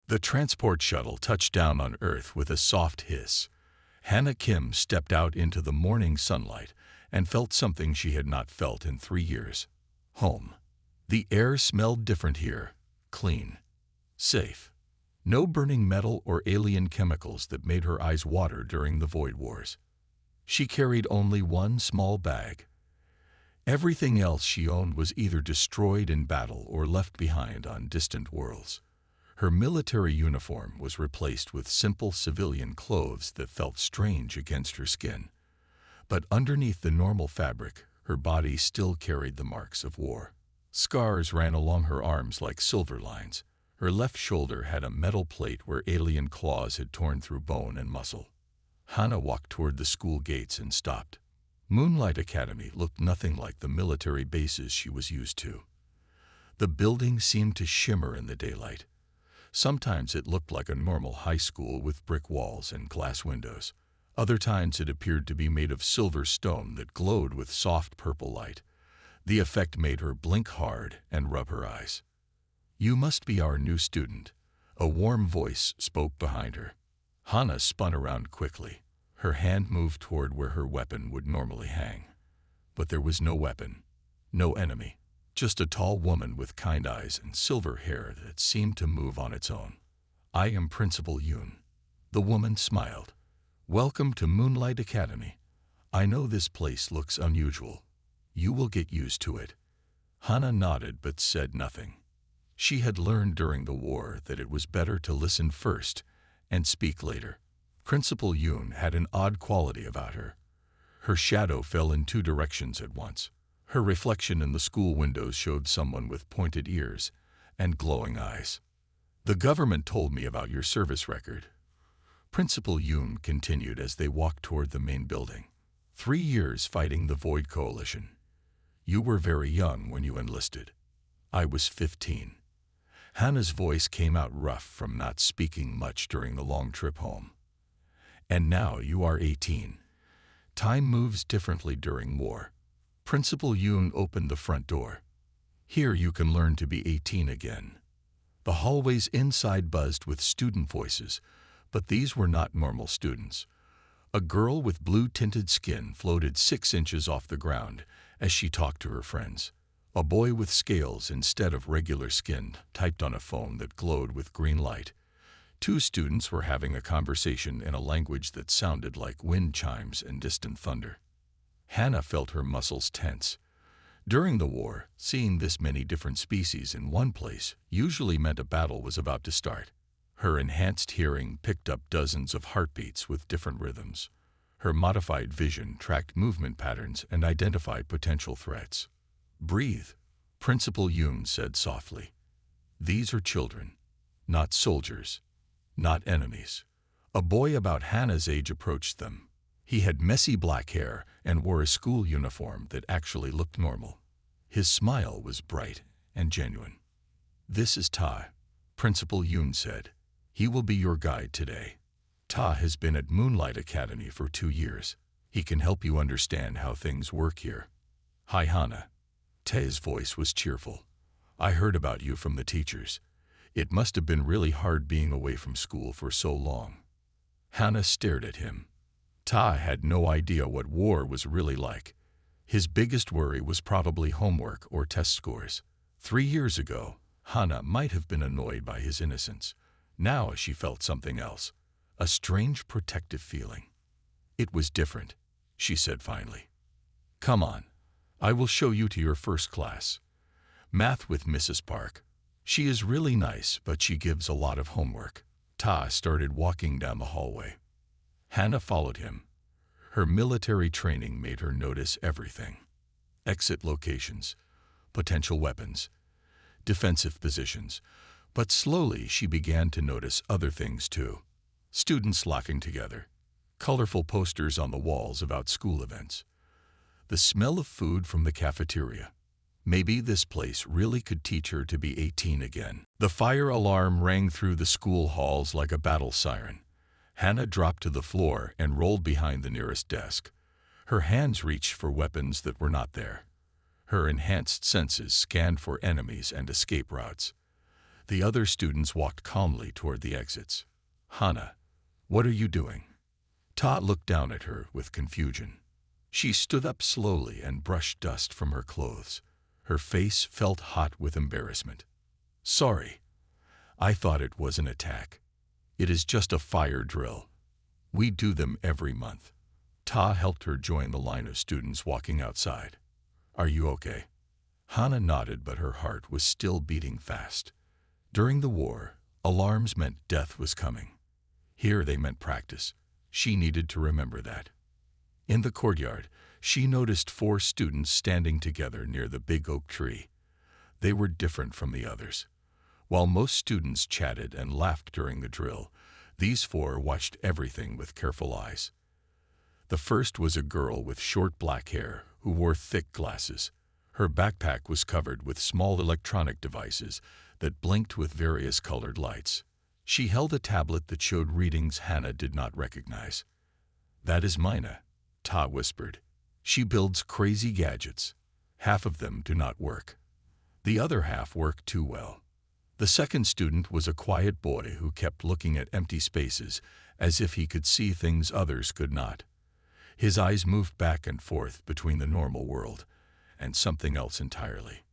The transport shuttle touched down on Earth with a soft hiss. Hannah Kim stepped out into the morning sunlight and felt something she had not felt in 3 years. Home. The air smelled different here. Clean. Safe. No burning metal or alien chemicals that made her eyes water during the Void Wars. She carried only one small bag. Everything else she owned was either destroyed in battle or left behind on distant worlds. Her military uniform was replaced with simple civilian clothes that felt strange against her skin. But underneath the normal fabric, her body still carried the marks of war. Scars ran along her arms like silver lines. Her left shoulder had a metal plate where alien claws had torn through bone and muscle. Hannah walked toward the school gates and stopped. Moonlight Academy looked nothing like the military bases she was used to. The building seemed to shimmer in the daylight. Sometimes it looked like a normal high school with brick walls and glass windows. Other times it appeared to be made of silver stone that glowed with soft purple light. The effect made her blink hard and rub her eyes. "You must be our new student," a warm voice spoke behind her. Hannah spun around quickly. Her hand moved toward where her weapon would normally hang. But there was no weapon, no enemy, just a tall woman with kind eyes and silver hair that seemed to move on its own. "I am Principal Yoon." The woman smiled. "Welcome to Moonlight Academy. I know this place looks unusual. You will get used to it." Hannah nodded but said nothing. She had learned during the war that it was better to listen first and speak later. Principal Yoon had an odd quality about her. Her shadow fell in 2 directions at once. Her reflection in the school windows showed someone with pointed ears and glowing eyes. "The government told me about your service record," Principal Yoon continued as they walked toward the main building. 3 years fighting the Void Coalition. You were very young when you enlisted. I was 15. Hannah's voice came out rough from not speaking much during the long trip home. "And now you are 18. Time moves differently during war." Principal Yoon opened the front door. "Here you can learn to be 18 again." The hallways inside buzzed with student voices, but these were not normal students. A girl with blue-tinted skin floated 6 inches off the ground as she talked to her friends. A boy with scales instead of regular skin typed on a phone that glowed with green light. 2 students were having a conversation in a language that sounded like wind chimes and distant thunder. Hannah felt her muscles tense. During the war, seeing this many different species in one place usually meant a battle was about to start. Her enhanced hearing picked up dozens of heartbeats with different rhythms. Her modified vision tracked movement patterns and identified potential threats. "Breathe," Principal Yoon said softly. "These are children, not soldiers, not enemies." A boy about Hannah's age approached them. He had messy black hair and wore a school uniform that actually looked normal. His smile was bright and genuine. "This is Ta," Principal Yoon said. "He will be your guide today. Ta has been at Moonlight Academy for 2 years. He can help you understand how things work here." "Hi, Hannah." Ta's voice was cheerful. "I heard about you from the teachers. It must have been really hard being away from school for so long." Hannah stared at him. Ta had no idea what war was really like. His biggest worry was probably homework or test scores. 3 years ago, Hannah might have been annoyed by his innocence. Now she felt something else, a strange protective feeling. "It was different," she said finally. "Come on. I will show you to your first class. Math with Mrs. Park. She is really nice, but she gives a lot of homework." Ta started walking down the hallway. Hannah followed him. Her military training made her notice everything. Exit locations, potential weapons, defensive positions. But slowly she began to notice other things too. Students laughing together, colorful posters on the walls about school events, the smell of food from the cafeteria. Maybe this place really could teach her to be 18 again. The fire alarm rang through the school halls like a battle siren. Hannah dropped to the floor and rolled behind the nearest desk. Her hands reached for weapons that were not there. Her enhanced senses scanned for enemies and escape routes. The other students walked calmly toward the exits. Hana, what are you doing? Ta looked down at her with confusion. She stood up slowly and brushed dust from her clothes. Her face felt hot with embarrassment. Sorry, I thought it was an attack. It is just a fire drill. We do them every month. Ta helped her join the line of students walking outside. Are you okay? Hana nodded, but her heart was still beating fast. During the war, alarms meant death was coming. Here they meant practice. She needed to remember that. In the courtyard, she noticed 4 students standing together near the big oak tree. They were different from the others. While most students chatted and laughed during the drill, these 4 watched everything with careful eyes. The first was a girl with short black hair who wore thick glasses. Her backpack was covered with small electronic devices that blinked with various colored lights. She held a tablet that showed readings Hana did not recognize. That is Mina, Ta whispered. She builds crazy gadgets. Half of them do not work. The other half work too well. The second student was a quiet boy who kept looking at empty spaces as if he could see things others could not. His eyes moved back and forth between the normal world and something else entirely.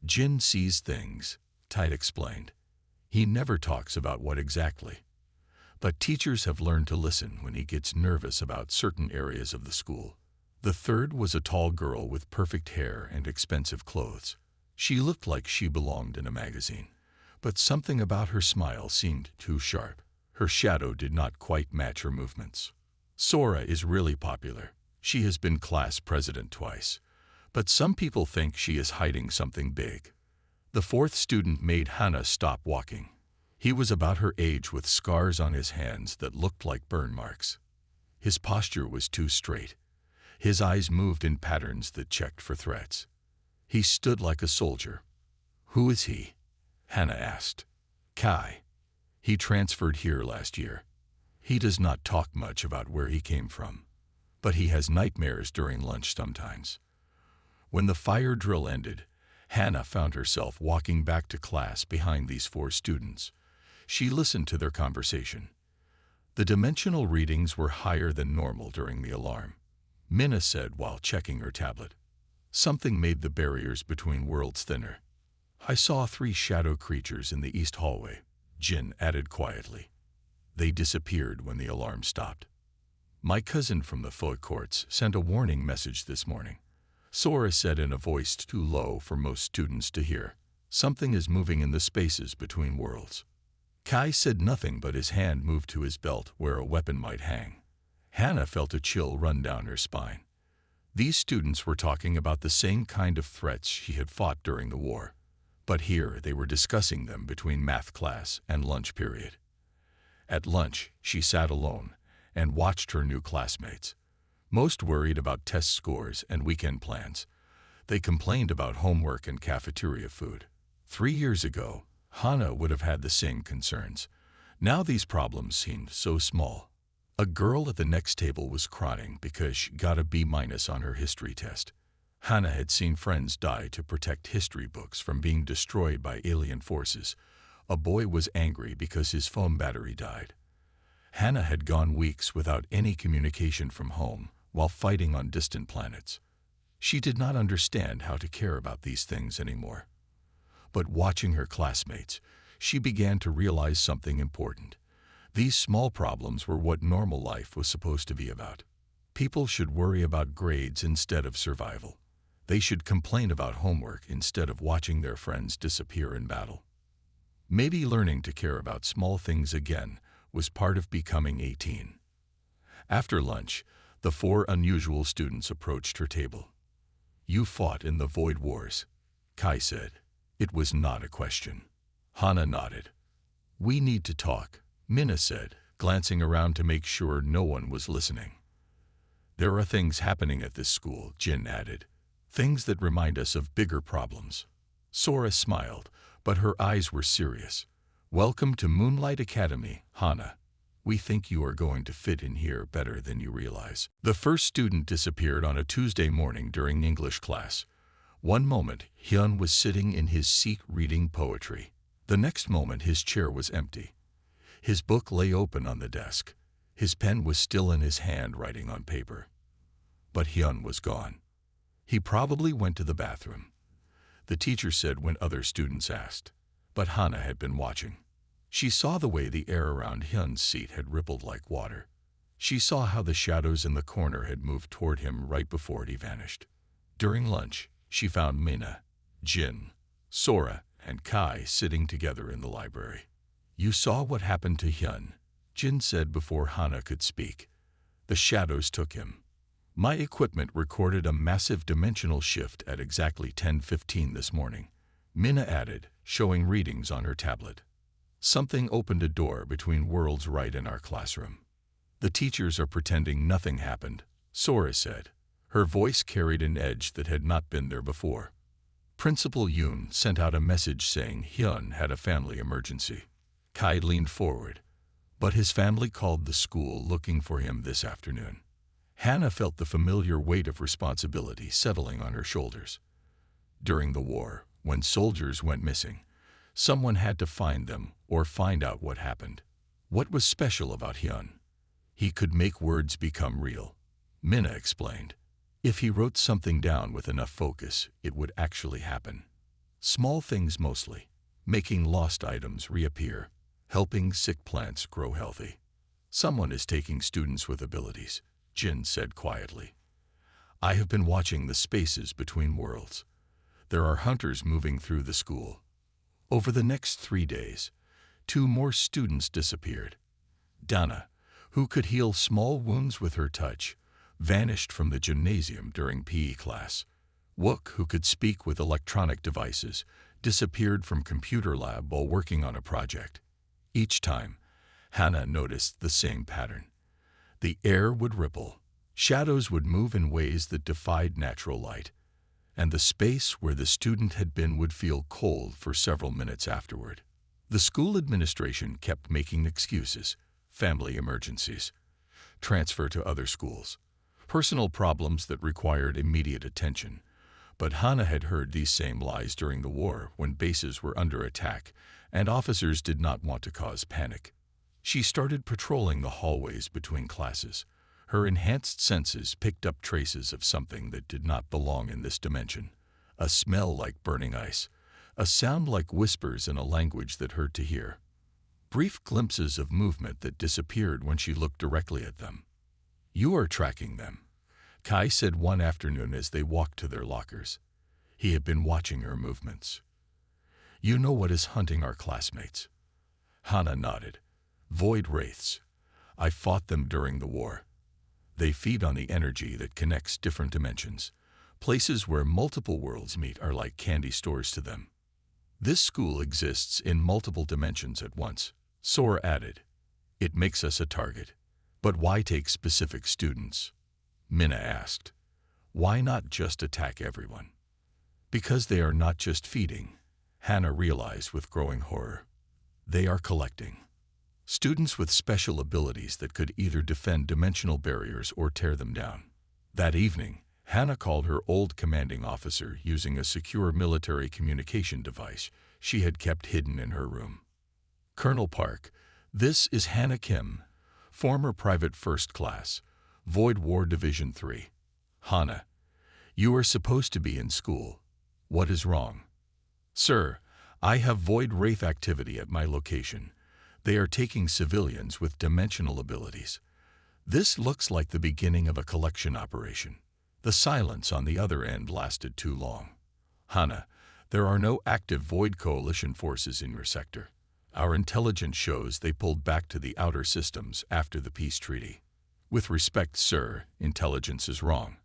Jin sees things, Tide explained. He never talks about what exactly. But teachers have learned to listen when he gets nervous about certain areas of the school. The third was a tall girl with perfect hair and expensive clothes. She looked like she belonged in a magazine, but something about her smile seemed too sharp. Her shadow did not quite match her movements. Sora is really popular. She has been class president twice. But some people think she is hiding something big. The fourth student made Hana stop walking. He was about her age with scars on his hands that looked like burn marks. His posture was too straight. His eyes moved in patterns that checked for threats. He stood like a soldier. Who is he? Hana asked. Kai. He transferred here last year. He does not talk much about where he came from, but he has nightmares during lunch sometimes. When the fire drill ended, Hana found herself walking back to class behind these 4 students. She listened to their conversation. The dimensional readings were higher than normal during the alarm. Minna said while checking her tablet. Something made the barriers between worlds thinner. I saw 3 shadow creatures in the east hallway, Jin added quietly. They disappeared when the alarm stopped. My cousin from the foot courts sent a warning message this morning. Sora said in a voice too low for most students to hear. Something is moving in the spaces between worlds. Kai said nothing, but his hand moved to his belt where a weapon might hang. Hana felt a chill run down her spine. These students were talking about the same kind of threats she had fought during the war, but here they were discussing them between math class and lunch period. At lunch, she sat alone and watched her new classmates. Most worried about test scores and weekend plans. They complained about homework and cafeteria food. 3 years ago, Hana would have had the same concerns. Now these problems seemed so small. A girl at the next table was crying because she got a B- on her history test. Hana had seen friends die to protect history books from being destroyed by alien forces. A boy was angry because his phone battery died. Hana had gone weeks without any communication from home while fighting on distant planets. She did not understand how to care about these things anymore. But watching her classmates, she began to realize something important. These small problems were what normal life was supposed to be about. People should worry about grades instead of survival. They should complain about homework instead of watching their friends disappear in battle. Maybe learning to care about small things again was part of becoming 18. After lunch, the 4 unusual students approached her table. You fought in the Void Wars, Kai said. It was not a question. Hana nodded. We need to talk, Minna said, glancing around to make sure no one was listening. There are things happening at this school, Jin added. Things that remind us of bigger problems. Sora smiled, but her eyes were serious. Welcome to Moonlight Academy, Hana. We think you are going to fit in here better than you realize. The first student disappeared on a Tuesday morning during English class. One moment, Hyun was sitting in his seat reading poetry. The next moment his chair was empty. His book lay open on the desk. His pen was still in his hand, writing on paper. But Hyun was gone. He probably went to the bathroom, the teacher said when other students asked. But Hana had been watching. She saw the way the air around Hyun's seat had rippled like water. She saw how the shadows in the corner had moved toward him right before he vanished. During lunch, she found Mina, Jin, Sora, and Kai sitting together in the library. "You saw what happened to Hyun," Jin said before Hana could speak. "The shadows took him. My equipment recorded a massive dimensional shift at exactly 10:15 this morning," Mina added, showing readings on her tablet. "Something opened a door between worlds right in our classroom." "The teachers are pretending nothing happened," Sora said. Her voice carried an edge that had not been there before. Principal Yoon sent out a message saying Hyun had a family emergency. Kai leaned forward. "But his family called the school looking for him this afternoon." Hana felt the familiar weight of responsibility settling on her shoulders. During the war, when soldiers went missing, someone had to find them or find out what happened. What was special about Hyun? He could make words become real, Mina explained. If he wrote something down with enough focus, it would actually happen. Small things mostly, making lost items reappear, helping sick plants grow healthy. "Someone is taking students with abilities," Jin said quietly. "I have been watching the spaces between worlds. There are hunters moving through the school." Over the next 3 days, 2 more students disappeared. Dana, who could heal small wounds with her touch, vanished from the gymnasium during PE class. Wook, who could speak with electronic devices, disappeared from computer lab while working on a project. Each time, Hana noticed the same pattern. The air would ripple, shadows would move in ways that defied natural light, and the space where the student had been would feel cold for several minutes afterward. The school administration kept making excuses: family emergencies, transfer to other schools, personal problems that required immediate attention. But Hana had heard these same lies during the war when bases were under attack and officers did not want to cause panic. She started patrolling the hallways between classes. Her enhanced senses picked up traces of something that did not belong in this dimension. A smell like burning ice, a sound like whispers in a language that hurt to hear. Brief glimpses of movement that disappeared when she looked directly at them. "You are tracking them," Kai said one afternoon as they walked to their lockers. He had been watching her movements. "You know what is hunting our classmates?" Hana nodded. "Void wraiths. I fought them during the war. They feed on the energy that connects different dimensions. Places where multiple worlds meet are like candy stores to them." "This school exists in multiple dimensions at once," Sora added. "It makes us a target. But why take specific students?" Mina asked. "Why not just attack everyone?" "Because they are not just feeding," Hana realized with growing horror. "They are collecting. Students with special abilities that could either defend dimensional barriers or tear them down." That evening, Hana called her old commanding officer using a secure military communication device she had kept hidden in her room. "Colonel Park, this is Hana Kim, former Private First Class, Void War Division 3. Hana, you are supposed to be in school. What is wrong?" "Sir, I have Void Wraith activity at my location. They are taking civilians with dimensional abilities. This looks like the beginning of a collection operation." The silence on the other end lasted too long. "Hana, there are no active Void Coalition forces in your sector. Our intelligence shows they pulled back to the outer systems after the peace treaty." "With respect, sir, intelligence is wrong.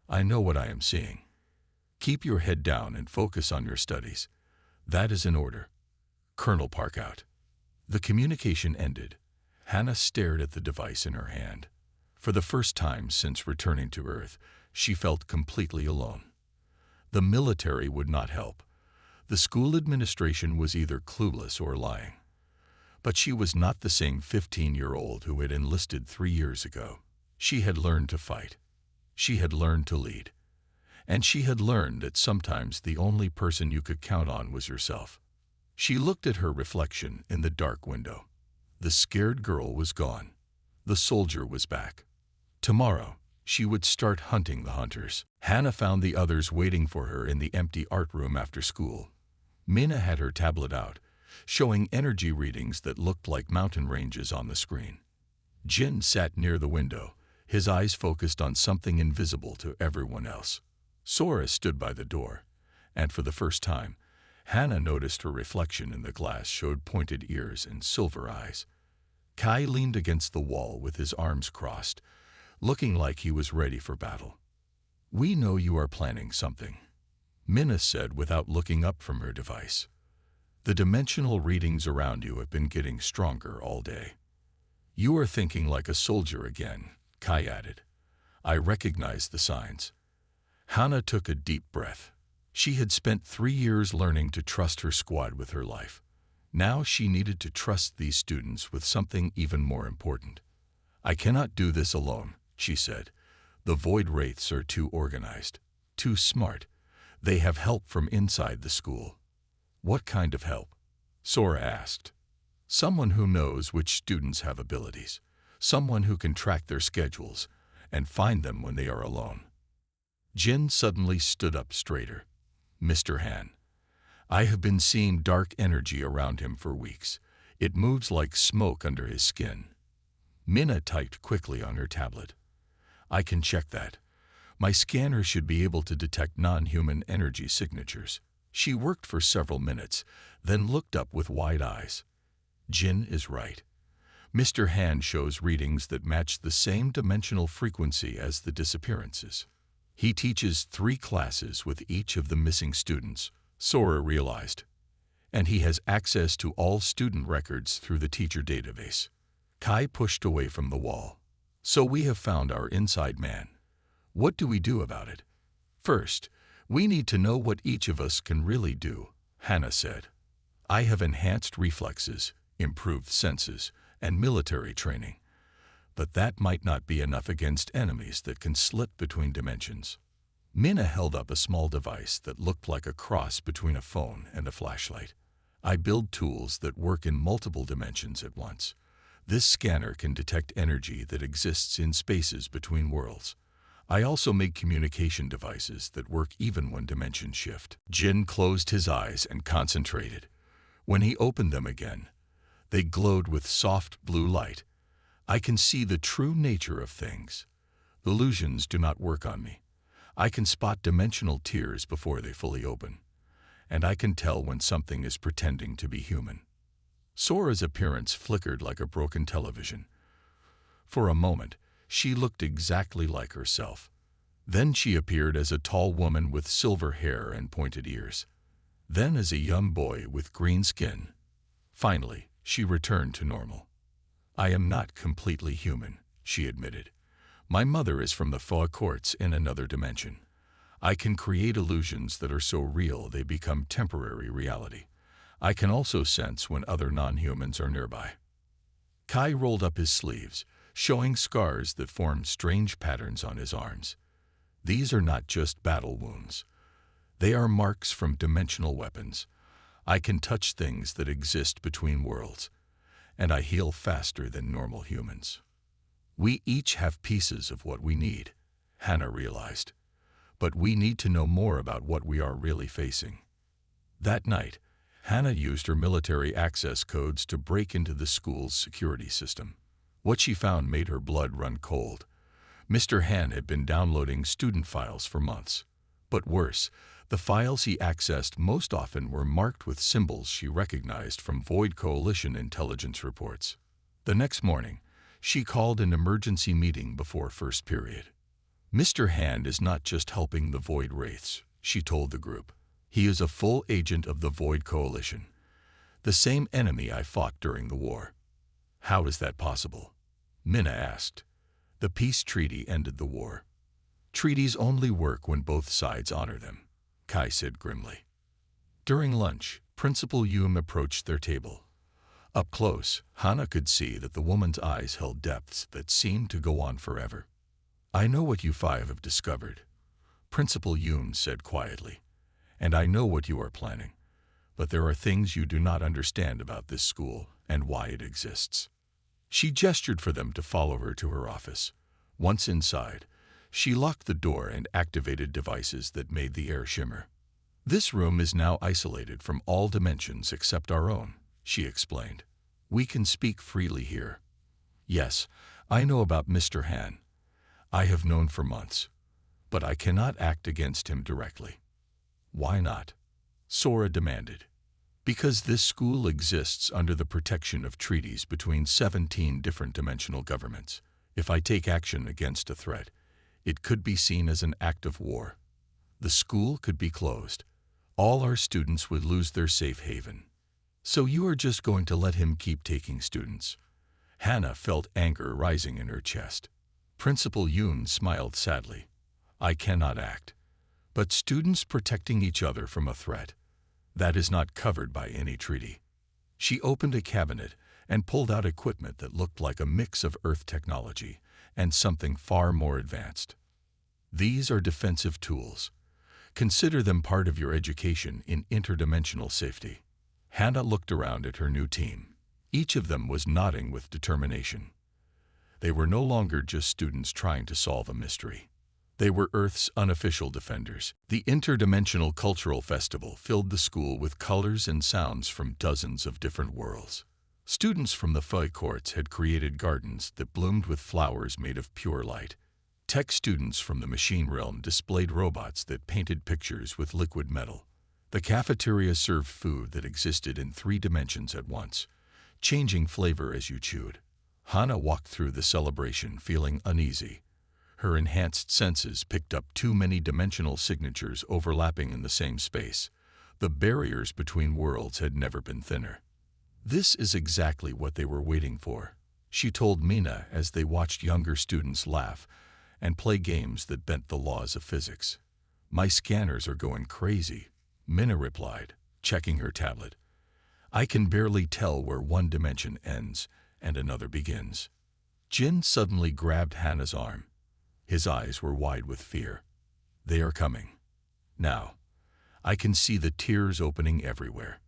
I know what I am seeing. Keep your head down and focus on your studies. That is an order. Colonel Park out." The communication ended. Hana stared at the device in her hand. For the first time since returning to Earth, she felt completely alone. The military would not help. The school administration was either clueless or lying. But she was not the same 15-year-old who had enlisted 3 years ago. She had learned to fight. She had learned to lead. And she had learned that sometimes the only person you could count on was yourself. She looked at her reflection in the dark window. The scared girl was gone. The soldier was back. Tomorrow, she would start hunting the hunters. Hannah found the others waiting for her in the empty art room after school. Minna had her tablet out, showing energy readings that looked like mountain ranges on the screen. Jin sat near the window, his eyes focused on something invisible to everyone else. Sora stood by the door, and for the first time, Hannah noticed her reflection in the glass showed pointed ears and silver eyes. Kai leaned against the wall with his arms crossed, looking like he was ready for battle. "We know you are planning something," Minna said without looking up from her device. "The dimensional readings around you have been getting stronger all day." "You are thinking like a soldier again," Kai added. "I recognize the signs." Hannah took a deep breath. She had spent 3 years learning to trust her squad with her life. Now she needed to trust these students with something even more important. "I cannot do this alone," she said. "The Void Wraiths are too organized, too smart. They have help from inside the school." "What kind of help?" Sora asked. "Someone who knows which students have abilities, someone who can track their schedules and find them when they are alone." Jin suddenly stood up straighter. "Mr. Han, I have been seeing dark energy around him for weeks. It moves like smoke under his skin." Minna typed quickly on her tablet. "I can check that. My scanner should be able to detect non-human energy signatures." She worked for several minutes, then looked up with wide eyes. "Jin is right. Mr. Han shows readings that match the same dimensional frequency as the disappearances. He teaches 3 classes with each of the missing students," Sora realized. "And he has access to all student records through the teacher database." Kai pushed away from the wall. "So we have found our inside man. What do we do about it?" "First, we need to know what each of us can really do," Hannah said. "I have enhanced reflexes, improved senses, and military training. But that might not be enough against enemies that can slip between dimensions." Minna held up a small device that looked like a cross between a phone and a flashlight. "I build tools that work in multiple dimensions at once. This scanner can detect energy that exists in spaces between worlds. I also make communication devices that work even when dimensions shift." Jin closed his eyes and concentrated. When he opened them again, they glowed with soft blue light. "I can see the true nature of things. Illusions do not work on me. I can spot dimensional tears before they fully open. And I can tell when something is pretending to be human." Sora's appearance flickered like a broken television. For a moment, she looked exactly like herself. Then she appeared as a tall woman with silver hair and pointed ears. Then as a young boy with green skin. Finally, she returned to normal. "I am not completely human," she admitted. "My mother is from the HFY courts in another dimension. I can create illusions that are so real they become temporary reality. I can also sense when other non-humans are nearby." Kai rolled up his sleeves, showing scars that formed strange patterns on his arms. "These are not just battle wounds. They are marks from dimensional weapons. I can touch things that exist between worlds, and I heal faster than normal humans." "We each have pieces of what we need," Hannah realized. "But we need to know more about what we are really facing." That night, Hannah used her military access codes to break into the school's security system. What she found made her blood run cold. Mr. Han had been downloading student files for months. But worse, the files he accessed most often were marked with symbols she recognized from Void Coalition intelligence reports. The next morning, she called an emergency meeting before first period. "Mr. Han is not just helping the Void Wraiths," she told the group. "He is a full agent of the Void Coalition, the same enemy I fought during the war." "How is that possible?" Minna asked. "The peace treaty ended the war." "Treaties only work when both sides honor them," Kai said grimly. During lunch, Principal Yum approached their table. Up close, Hannah could see that the woman's eyes held depths that seemed to go on forever. "I know what you 5 have discovered," Principal Yum said quietly. "And I know what you are planning. but there are things you do not understand about this school and why it exists." She gestured for them to follow her to her office. Once inside, she locked the door and activated devices that made the air shimmer. "This room is now isolated from all dimensions except our own," she explained. "We can speak freely here. Yes, I know about Mr. Han. I have known for months, but I cannot act against him directly." "Why not?" Sora demanded. "Because this school exists under the protection of treaties between 17 different dimensional governments. If I take action against a threat, it could be seen as an act of war. The school could be closed. All our students would lose their safe haven. So you are just going to let him keep taking students?" Hannah felt anger rising in her chest. Principal Yoon smiled sadly. "I cannot act. But students protecting each other from a threat, that is not covered by any treaty." She opened a cabinet and pulled out equipment that looked like a mix of Earth technology and something far more advanced. "These are defensive tools. Consider them part of your education in interdimensional safety." Hannah looked around at her new team. Each of them was nodding with determination. They were no longer just students trying to solve a mystery. They were Earth's unofficial defenders. The Interdimensional Cultural Festival filled the school with colors and sounds from dozens of different worlds. Students from the HFY courts had created gardens that bloomed with flowers made of pure light. Tech students from the machine realm displayed robots that painted pictures with liquid metal. The cafeteria served food that existed in 3 dimensions at once, changing flavor as you chewed. Hannah walked through the celebration feeling uneasy. Her enhanced senses picked up too many dimensional signatures overlapping in the same space. The barriers between worlds had never been thinner. "This is exactly what they were waiting for," she told Mina as they watched younger students laugh and play games that bent the laws of physics. "My scanners are going crazy," Mina replied, checking her tablet. "I can barely tell where one dimension ends and another begins." Jin suddenly grabbed Hannah's arm. His eyes were wide with fear. "They are coming. Now, I can see the tears opening everywhere."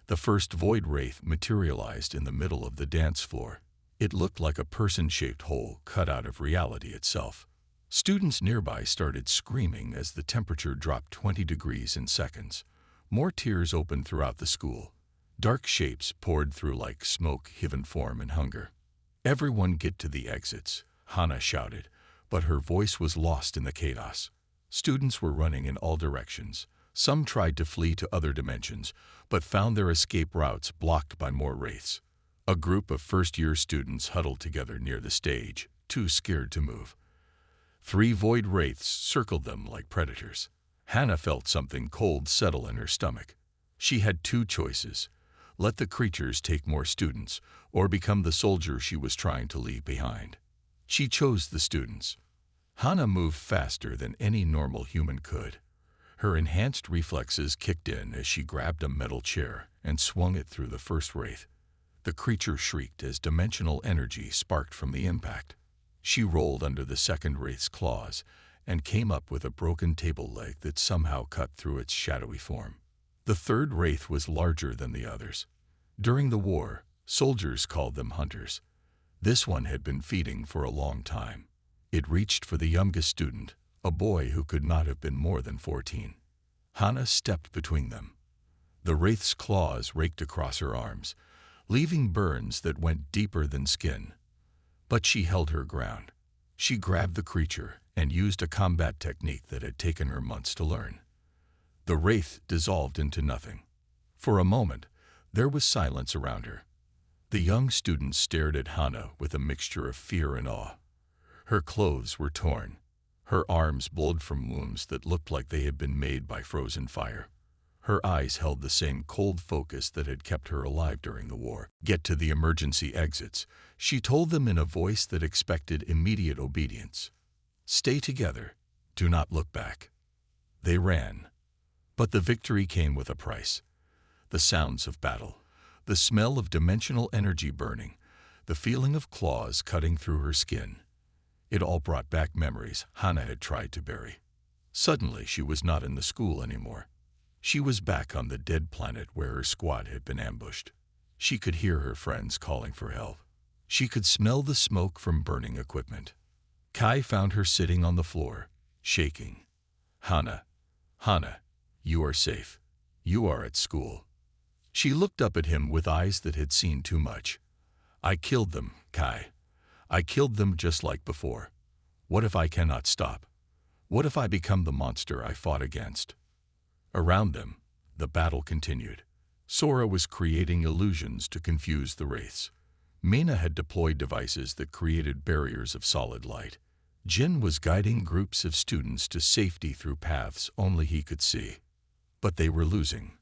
The first void wraith materialized in the middle of the dance floor. It looked like a person-shaped hole cut out of reality itself. Students nearby started screaming as the temperature dropped 20 degrees in seconds. More tears opened throughout the school. Dark shapes poured through like smoke, heaven form, and hunger. "Everyone get to the exits," Hannah shouted, but her voice was lost in the chaos. Students were running in all directions. Some tried to flee to other dimensions, but found their escape routes blocked by more wraiths. A group of first-year students huddled together near the stage, too scared to move. 3 void wraiths circled them like predators. Hannah felt something cold settle in her stomach. She had 2 choices: let the creatures take more students, or become the soldier she was trying to leave behind. She chose the students. Hannah moved faster than any normal human could. Her enhanced reflexes kicked in as she grabbed a metal chair and swung it through the first wraith. The creature shrieked as dimensional energy sparked from the impact. She rolled under the second wraith's claws and came up with a broken table leg that somehow cut through its shadowy form. The third wraith was larger than the others. During the war, soldiers called them hunters. This one had been feeding for a long time. It reached for the youngest student, a boy who could not have been more than 14. Hannah stepped between them. The wraith's claws raked across her arms, leaving burns that went deeper than skin. But she held her ground. She grabbed the creature and used a combat technique that had taken her months to learn. The wraith dissolved into nothing. For a moment, there was silence around her. The young student stared at Hannah with a mixture of fear and awe. Her clothes were torn. Her arms bled from wounds that looked like they had been made by frozen fire. Her eyes held the same cold focus that had kept her alive during the war. "Get to the emergency exits," she told them in a voice that expected immediate obedience. "Stay together. Do not look back." They ran. But the victory came with a price. The sounds of battle, the smell of dimensional energy burning, the feeling of claws cutting through her skin. It all brought back memories Hannah had tried to bury. Suddenly, she was not in the school anymore. She was back on the dead planet where her squad had been ambushed. She could hear her friends calling for help. She could smell the smoke from burning equipment. Kai found her sitting on the floor, shaking. Hana, Hana, you are safe. You are at school. She looked up at him with eyes that had seen too much. I killed them, Kai. I killed them just like before. What if I cannot stop? What if I become the monster I fought against? Around them, the battle continued. Sora was creating illusions to confuse the wraiths. Mina had deployed devices that created barriers of solid light. Jin was guiding groups of students to safety through paths only he could see. But they were losing.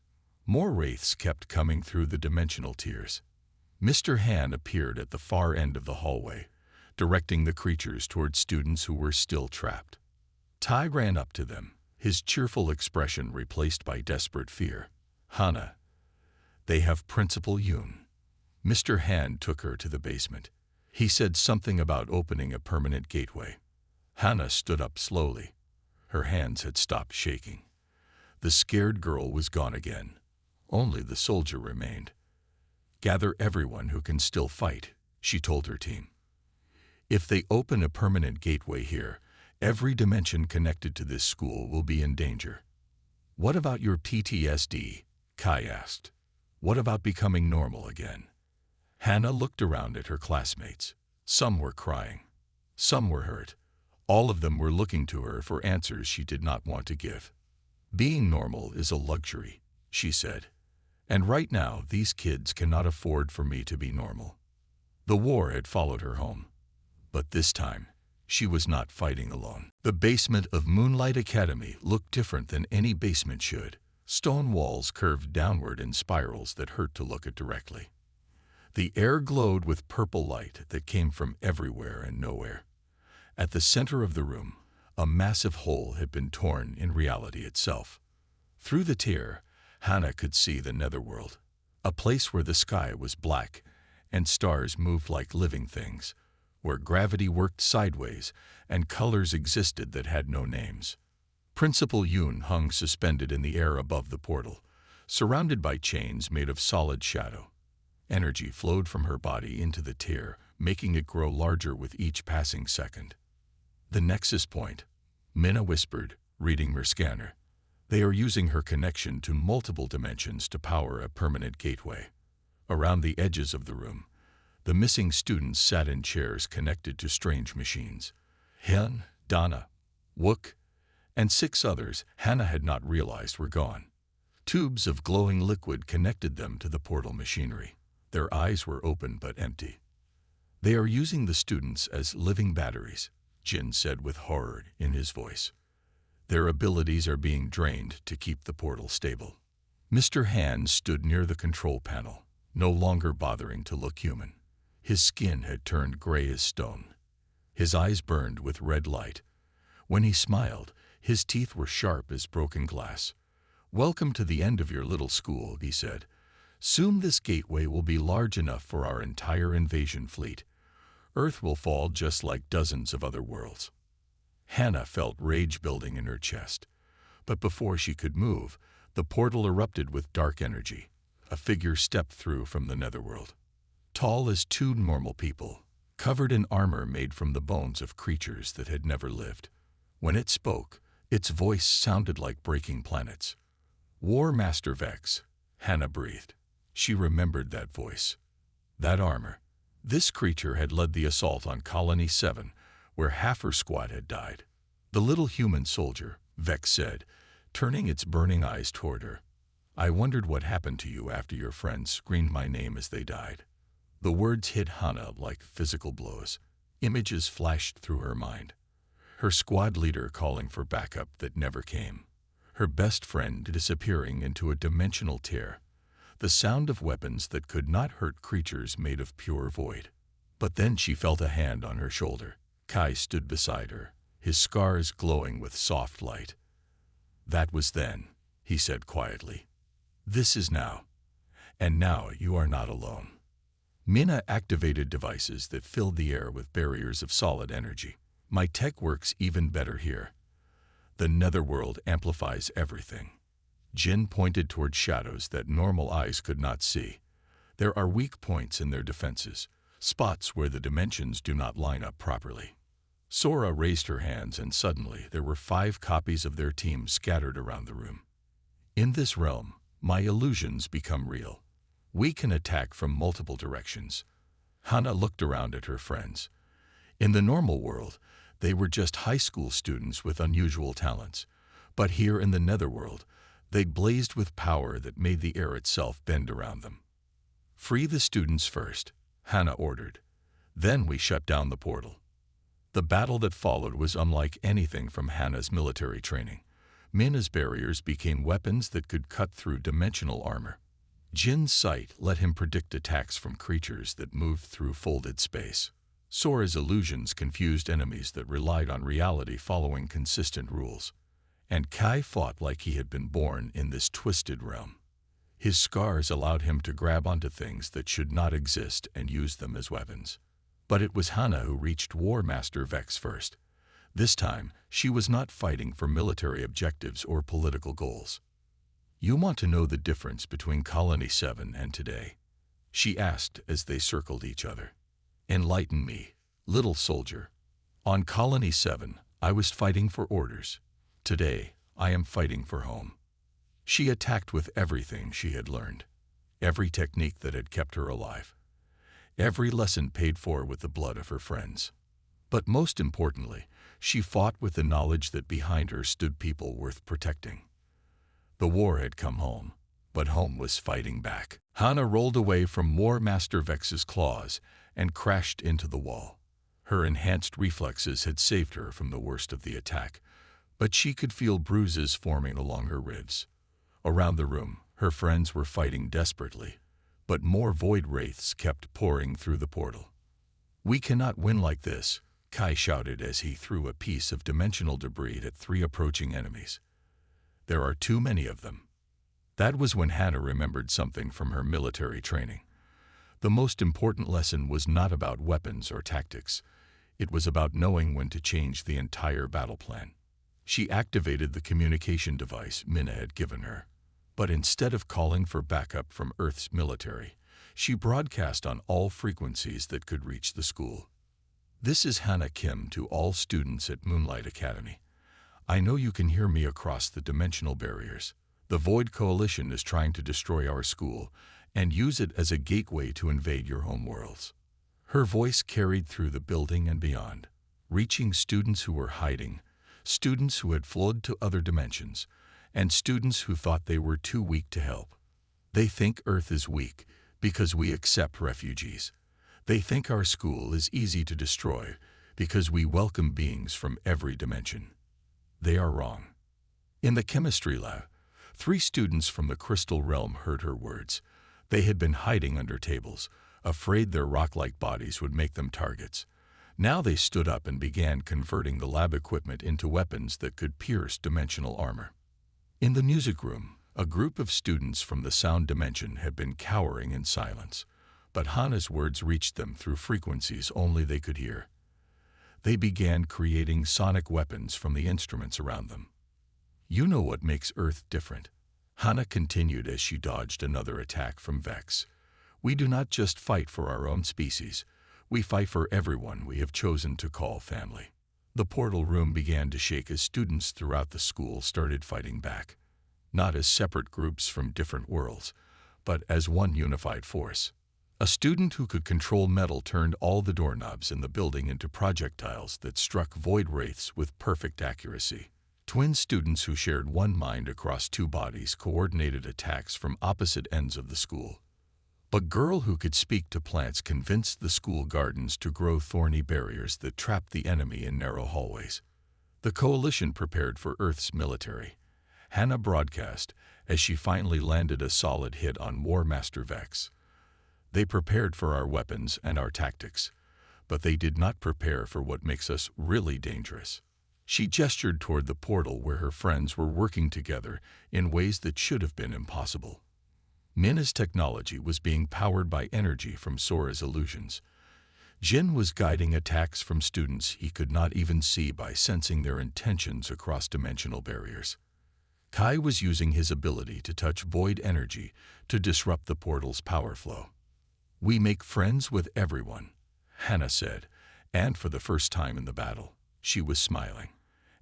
More wraiths kept coming through the dimensional tiers. Mr. Han appeared at the far end of the hallway, directing the creatures toward students who were still trapped. Tai ran up to them, his cheerful expression replaced by desperate fear. Hana, they have Principal Yoon. Mr. Han took her to the basement. He said something about opening a permanent gateway. Hana stood up slowly. Her hands had stopped shaking. The scared girl was gone again. Only the soldier remained. Gather everyone who can still fight, she told her team. If they open a permanent gateway here, every dimension connected to this school will be in danger. What about your PTSD? Kai asked. What about becoming normal again? Hana looked around at her classmates. Some were crying. Some were hurt. All of them were looking to her for answers she did not want to give. Being normal is a luxury, she said. And right now, these kids cannot afford for me to be normal. The war had followed her home. But this time, she was not fighting alone. The basement of Moonlight Academy looked different than any basement should. Stone walls curved downward in spirals that hurt to look at directly. The air glowed with purple light that came from everywhere and nowhere. At the center of the room, a massive hole had been torn in reality itself. Through the tear, Hana could see the Netherworld, a place where the sky was black and stars moved like living things, where gravity worked sideways and colors existed that had no names. Principal Yoon hung suspended in the air above the portal, surrounded by chains made of solid shadow. Energy flowed from her body into the tear, making it grow larger with each passing second. The nexus point, Mina whispered, reading her scanner. They are using her connection to multiple dimensions to power a permanent gateway. Around the edges of the room, the missing students sat in chairs connected to strange machines. Hyun, Donna, Wook, and 6 others Hana had not realized were gone. Tubes of glowing liquid connected them to the portal machinery. Their eyes were open but empty. They are using the students as living batteries, Jin said with horror in his voice. Their abilities are being drained to keep the portal stable. Mr. Han stood near the control panel, no longer bothering to look human. His skin had turned gray as stone. His eyes burned with red light. When he smiled, his teeth were sharp as broken glass. Welcome to the end of your little school, he said. Soon this gateway will be large enough for our entire invasion fleet. Earth will fall just like dozens of other worlds. Hana felt rage building in her chest. But before she could move, the portal erupted with dark energy. A figure stepped through from the Netherworld. Tall as 2 normal people, covered in armor made from the bones of creatures that had never lived. When it spoke, its voice sounded like breaking planets. War Master Vex, Hana breathed. She remembered that voice. That armor. This creature had led the assault on Colony 7, where half her squad had died. The little human soldier, Vex said, turning its burning eyes toward her. I wondered what happened to you after your friends screamed my name as they died. The words hit Hana like physical blows. Images flashed through her mind. Her squad leader calling for backup that never came. Her best friend disappearing into a dimensional tear. The sound of weapons that could not hurt creatures made of pure void. But then she felt a hand on her shoulder. Kai stood beside her, his scars glowing with soft light. That was then, he said quietly. This is now. And now you are not alone. Mina activated devices that filled the air with barriers of solid energy. My tech works even better here. The Netherworld amplifies everything. Jin pointed toward shadows that normal eyes could not see. There are weak points in their defenses, spots where the dimensions do not line up properly. Sora raised her hands, and suddenly there were 5 copies of their team scattered around the room. In this realm, my illusions become real. We can attack from multiple directions. Hana looked around at her friends. In the normal world, they were just high school students with unusual talents. But here in the Netherworld, they blazed with power that made the air itself bend around them. "Free the students first," Hana ordered. "Then we shut down the portal." The battle that followed was unlike anything from Hana's military training. Mina's barriers became weapons that could cut through dimensional armor. Jin's sight let him predict attacks from creatures that moved through folded space. Sora's illusions confused enemies that relied on reality following consistent rules. And Kai fought like he had been born in this twisted realm. His scars allowed him to grab onto things that should not exist and use them as weapons. But it was Hana who reached War Master Vex first. This time, she was not fighting for military objectives or political goals. "You want to know the difference between Colony 7 and today?" she asked as they circled each other. "Enlighten me, little soldier. On Colony 7, I was fighting for orders. Today, I am fighting for home." She attacked with everything she had learned, every technique that had kept her alive, every lesson paid for with the blood of her friends. But most importantly, she fought with the knowledge that behind her stood people worth protecting. The war had come home, but home was fighting back. Hana rolled away from War Master Vex's claws and crashed into the wall. Her enhanced reflexes had saved her from the worst of the attack, but she could feel bruises forming along her ribs. Around the room, her friends were fighting desperately, but more void wraiths kept pouring through the portal. "We cannot win like this," Kai shouted as he threw a piece of dimensional debris at 3 approaching enemies. "There are too many of them." That was when Hana remembered something from her military training. The most important lesson was not about weapons or tactics. It was about knowing when to change the entire battle plan. She activated the communication device Mina had given her. But instead of calling for backup from Earth's military, she broadcast on all frequencies that could reach the school. "This is Hana Kim to all students at Moonlight Academy. I know you can hear me across the dimensional barriers. The Void Coalition is trying to destroy our school and use it as a gateway to invade your home worlds." Her voice carried through the building and beyond, reaching students who were hiding, students who had fled to other dimensions, and students who thought they were too weak to help. "They think Earth is weak because we accept refugees. They think our school is easy to destroy because we welcome beings from every dimension. They are wrong." In the chemistry lab, 3 students from the crystal realm heard her words. They had been hiding under tables, afraid their rock-like bodies would make them targets. Now they stood up and began converting the lab equipment into weapons that could pierce dimensional armor. In the music room, a group of students from the sound dimension had been cowering in silence, but Hana's words reached them through frequencies only they could hear. They began creating sonic weapons from the instruments around them. "You know what makes Earth different," Hana continued as she dodged another attack from Vex. "We do not just fight for our own species, we fight for everyone we have chosen to call family." The portal room began to shake as students throughout the school started fighting back, not as separate groups from different worlds, but as one unified force. A student who could control metal turned all the doorknobs in the building into projectiles that struck void wraiths with perfect accuracy. Twin students who shared one mind across 2 bodies coordinated attacks from opposite ends of the school. A girl who could speak to plants convinced the school gardens to grow thorny barriers that trapped the enemy in narrow hallways. The coalition prepared for Earth's military. Hana broadcast as she finally landed a solid hit on War Master Vex. "They prepared for our weapons and our tactics, but they did not prepare for what makes us really dangerous." She gestured toward the portal where her friends were working together in ways that should have been impossible. Mina's technology was being powered by energy from Sora's illusions. Jin was guiding attacks from students he could not even see by sensing their intentions across dimensional barriers. Kai was using his ability to touch void energy to disrupt the portal's power flow. "We make friends with everyone," Hannah said, and for the first time in the battle, she was smiling.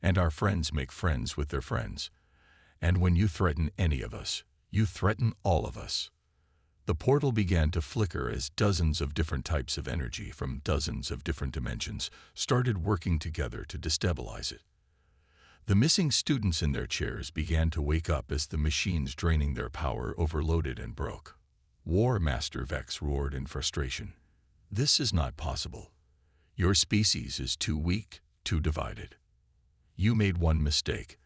"And our friends make friends with their friends. And when you threaten any of us, you threaten all of us." The portal began to flicker as dozens of different types of energy from dozens of different dimensions started working together to destabilize it. The missing students in their chairs began to wake up as the machines draining their power overloaded and broke. War Master Vex roared in frustration. "This is not possible. Your species is too weak, too divided." "You made one mistake,"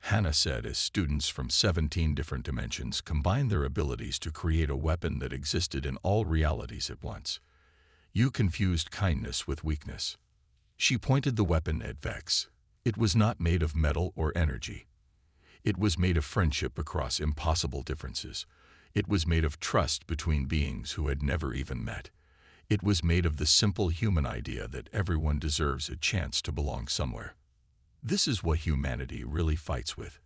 Hannah said as students from 17 different dimensions combined their abilities to create a weapon that existed in all realities at once. "You confused kindness with weakness." She pointed the weapon at Vex. It was not made of metal or energy. It was made of friendship across impossible differences. It was made of trust between beings who had never even met. It was made of the simple human idea that everyone deserves a chance to belong somewhere. "This is what humanity really fights with,"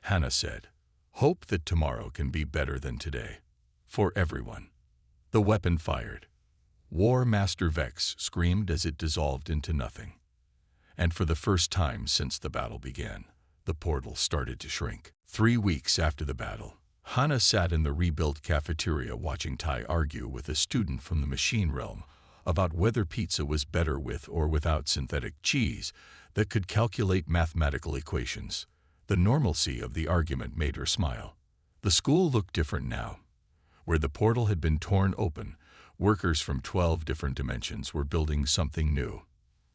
Hannah said. "Hope that tomorrow can be better than today. For everyone." The weapon fired. War Master Vex screamed as it dissolved into nothing. And for the first time since the battle began, the portal started to shrink. 3 weeks after the battle, Hannah sat in the rebuilt cafeteria watching Tai argue with a student from the machine realm about whether pizza was better with or without synthetic cheese that could calculate mathematical equations. The normalcy of the argument made her smile. The school looked different now. Where the portal had been torn open, workers from 12 different dimensions were building something new.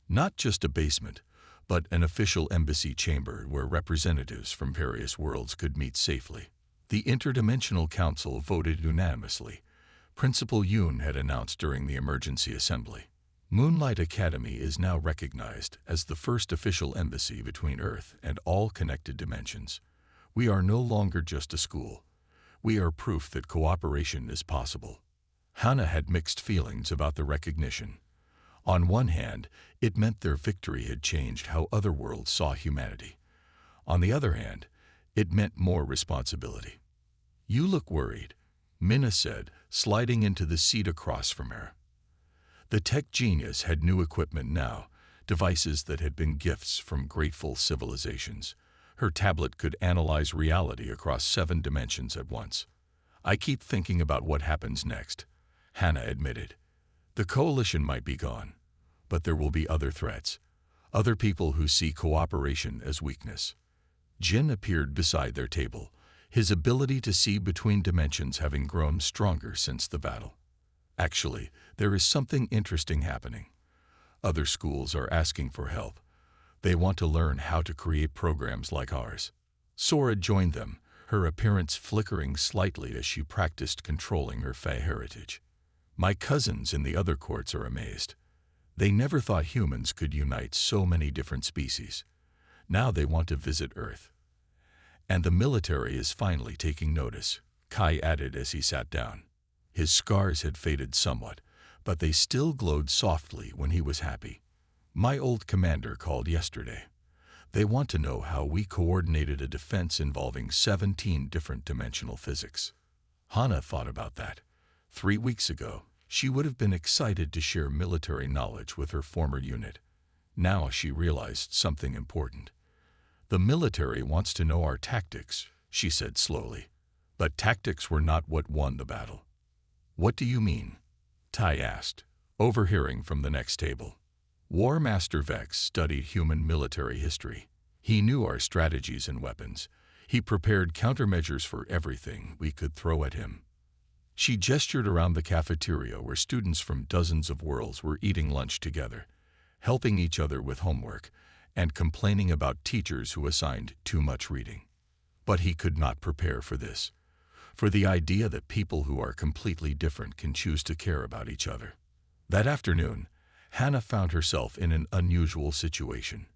Not just a basement, but an official embassy chamber where representatives from various worlds could meet safely. The Interdimensional Council voted unanimously. Principal Yoon had announced during the emergency assembly. Moonlight Academy is now recognized as the first official embassy between Earth and all connected dimensions. We are no longer just a school. We are proof that cooperation is possible. Hannah had mixed feelings about the recognition. On one hand, it meant their victory had changed how other worlds saw humanity. On the other hand, it meant more responsibility. "You look worried," Minna said, sliding into the seat across from her. The tech genius had new equipment now, devices that had been gifts from grateful civilizations. Her tablet could analyze reality across 7 dimensions at once. "I keep thinking about what happens next," Hannah admitted. "The coalition might be gone, but there will be other threats, other people who see cooperation as weakness." Jin appeared beside their table, his ability to see between dimensions having grown stronger since the battle. "Actually, there is something interesting happening. Other schools are asking for help. They want to learn how to create programs like ours." Sora joined them, her appearance flickering slightly as she practiced controlling her Fey heritage. "My cousins in the other courts are amazed. They never thought humans could unite so many different species. Now they want to visit Earth. And the military is finally taking notice," Kai added as he sat down. His scars had faded somewhat, but they still glowed softly when he was happy. "My old commander called yesterday. They want to know how we coordinated a defense involving 17 different dimensional physics." Hannah thought about that. 3 weeks ago, she would have been excited to share military knowledge with her former unit. Now she realized something important. "The military wants to know our tactics," she said slowly. "But tactics were not what won the battle." "What do you mean?" Tai asked, overhearing from the next table. War Master Vex studied human military history. He knew our strategies and weapons. He prepared countermeasures for everything we could throw at him. She gestured around the cafeteria where students from dozens of worlds were eating lunch together, helping each other with homework, and complaining about teachers who assigned too much reading. But he could not prepare for this, for the idea that people who are completely different can choose to care about each other. That afternoon, Hannah found herself in an unusual situation.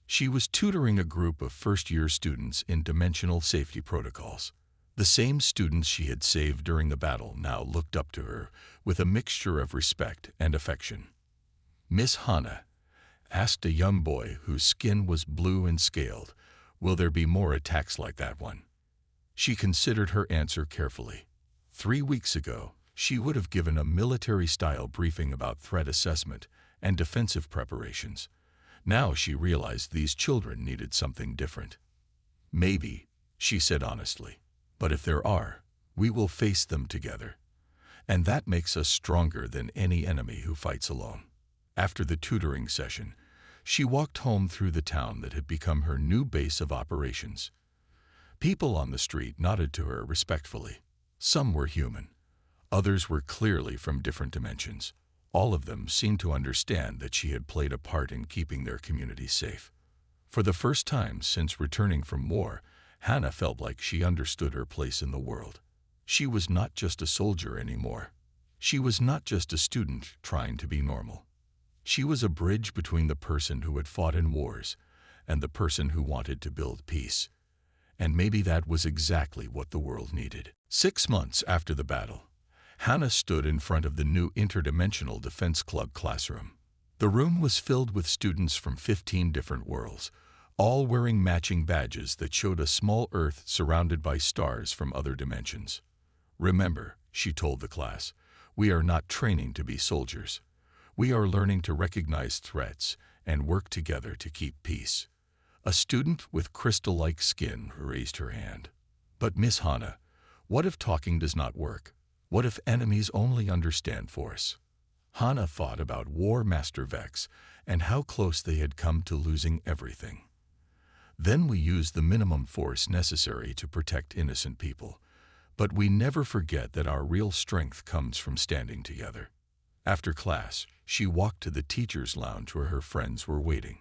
She was tutoring a group of first-year students in dimensional safety protocols. The same students she had saved during the battle now looked up to her with a mixture of respect and affection. "Miss Hannah," asked a young boy whose skin was blue and scaled, Will there be more attacks like that one? She considered her answer carefully. 3 weeks ago, she would have given a military-style briefing about threat assessment and defensive preparations. Now she realized these children needed something different. Maybe, she said honestly, but if there are, we will face them together. And that makes us stronger than any enemy who fights alone. After the tutoring session, she walked home through the town that had become her new base of operations. People on the street nodded to her respectfully. Some were human. Others were clearly from different dimensions. All of them seemed to understand that she had played a part in keeping their community safe. For the first time since returning from war, Hannah felt like she understood her place in the world. She was not just a soldier anymore. She was not just a student trying to be normal. She was a bridge between the person who had fought in wars and the person who wanted to build peace. And maybe that was exactly what the world needed. 6 months after the battle, Hannah stood in front of the new Interdimensional Defense Club classroom. The room was filled with students from 15 different worlds, all wearing matching badges that showed a small Earth surrounded by stars from other dimensions. Remember, she told the class, we are not training to be soldiers. We are learning to recognize threats and work together to keep peace. A student with crystal-like skin raised her hand. But Miss Hannah, what if talking does not work? What if enemies only understand force? Hannah thought about War Master Vex and how close they had come to losing everything. Then we use the minimum force necessary to protect innocent people. But we never forget that our real strength comes from standing together. After class, she walked to the teacher's lounge where her friends were waiting.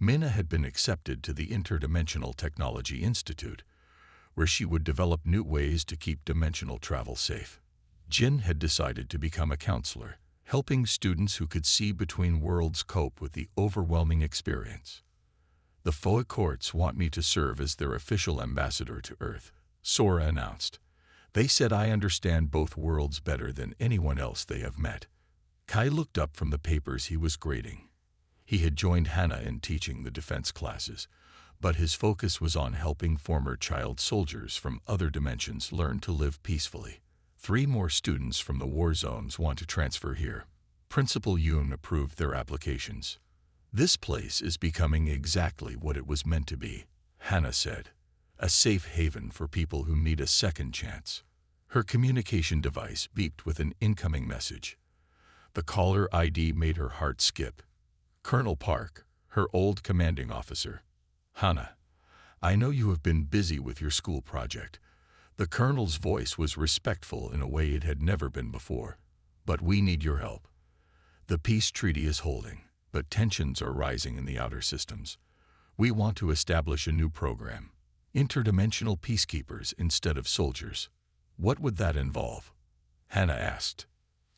Minna had been accepted to the Interdimensional Technology Institute, where she would develop new ways to keep dimensional travel safe. Jin had decided to become a counselor, helping students who could see between worlds cope with the overwhelming experience. The HFY Courts want me to serve as their official ambassador to Earth, Sora announced. They said I understand both worlds better than anyone else they have met. Kai looked up from the papers he was grading. He had joined Hannah in teaching the defense classes, but his focus was on helping former child soldiers from other dimensions learn to live peacefully. 3 more students from the war zones want to transfer here. Principal Yoon approved their applications. This place is becoming exactly what it was meant to be, Hannah said. A safe haven for people who need a second chance. Her communication device beeped with an incoming message. The caller ID made her heart skip. Colonel Park, her old commanding officer. Hannah, I know you have been busy with your school project. The colonel's voice was respectful in a way it had never been before. But we need your help. The peace treaty is holding, but tensions are rising in the outer systems. We want to establish a new program. Interdimensional peacekeepers instead of soldiers. What would that involve? Hannah asked.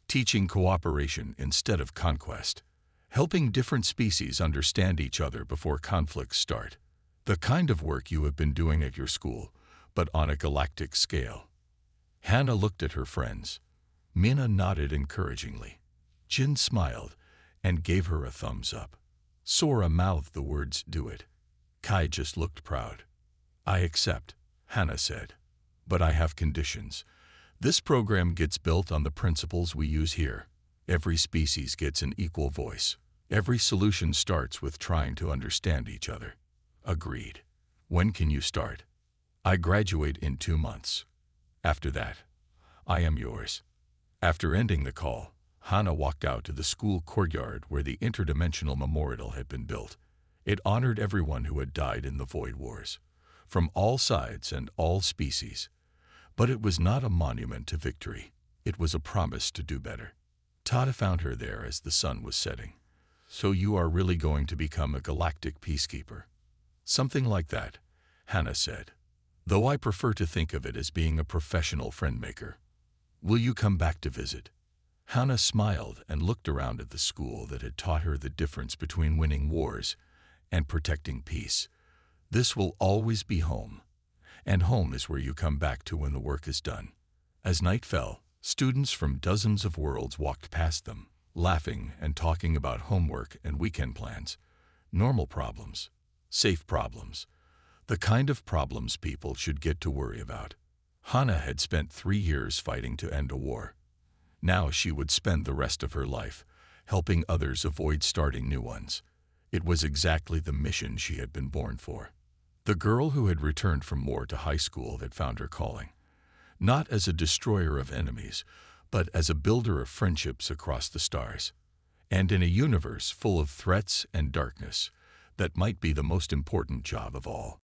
Teaching cooperation instead of conquest. Helping different species understand each other before conflicts start. The kind of work you have been doing at your school, but on a galactic scale. Hannah looked at her friends. Minna nodded encouragingly. Jin smiled and gave her a thumbs up. Sora mouthed the words, "Do it." Kai just looked proud. I accept, Hannah said. But I have conditions. This program gets built on the principles we use here. Every species gets an equal voice. Every solution starts with trying to understand each other. Agreed. When can you start? I graduate in 2 months. After that, I am yours. After ending the call, Hannah walked out to the school courtyard where the interdimensional memorial had been built. It honored everyone who had died in the Void Wars, from all sides and all species. But it was not a monument to victory. It was a promise to do better. Tada found her there as the sun was setting. So you are really going to become a galactic peacekeeper? Something like that, Hannah said. Though I prefer to think of it as being a professional friend-maker. Will you come back to visit? Hannah smiled and looked around at the school that had taught her the difference between winning wars and protecting peace. This will always be home. And home is where you come back to when the work is done. As night fell, students from dozens of worlds walked past them, laughing and talking about homework and weekend plans. Normal problems. Safe problems. The kind of problems people should get to worry about. Hannah had spent 3 years fighting to end a war. Now she would spend the rest of her life helping others avoid starting new ones. It was exactly the mission she had been born for. The girl who had returned from war to high school had found her calling, not as a destroyer of enemies, but as a builder of friendships across the stars. And in a universe full of threats and darkness, that might be the most important job of all.